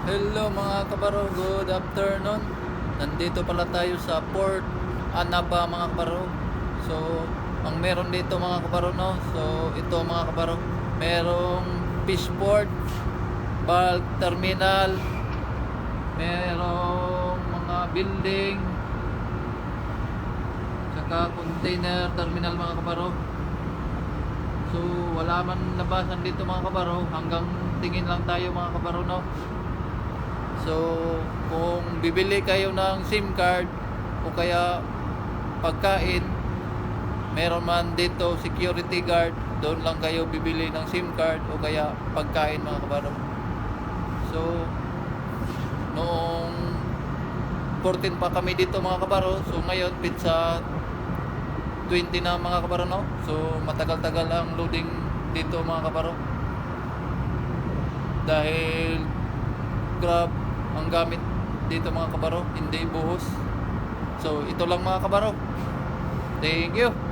Hello mga kabaro, good afternoon. Nandito pala tayo sa Port Anaba mga kabaro. So, ang meron dito mga kabaro no. So, ito mga kabaro, merong fishport, bulk terminal, merong mga building, saka container terminal mga kabaro. So, wala man labasan dito mga kabaro, hanggang tingin lang tayo mga kabaro no. So, kung bibili kayo ng SIM card o kaya pagkain, meron man dito security guard, doon lang kayo bibili ng SIM card o kaya pagkain mga kabaro. So, noong 14 pa kami dito mga kabaro, so ngayon pizza 20 na mga kabaro no. So, matagal-tagal ang loading dito mga kabaro. Dahil Grab ang gamit dito mga kabaro, hindi buhos. So ito lang mga kabaro. Thank you.